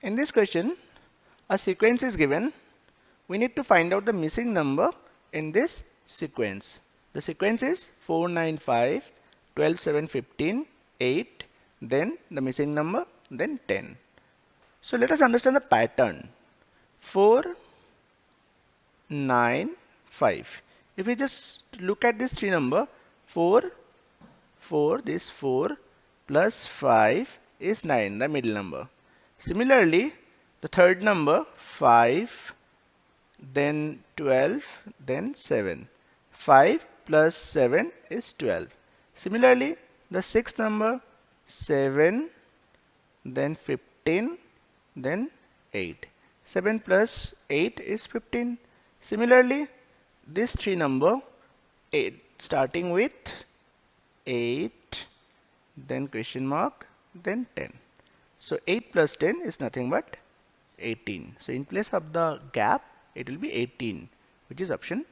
In this question, a sequence is given. We need to find out the missing number in this sequence. The sequence is 4, 9, 5, 12, 7, 15, 8, then the missing number, then 10. So let us understand the pattern. 4, 9, 5. If we just look at this three number, 4, 4, this 4 plus 5 is 9, the middle number. Similarly, the third number 5, then 12, then 7. 5 plus 7 is 12. Similarly, the sixth number 7, then 15, then 8. 7 plus 8 is 15. Similarly, this three number 8 starting with 8, then question mark, then 10. So 8 plus 10 is nothing but 18. So in place of the gap, it will be 18, which is option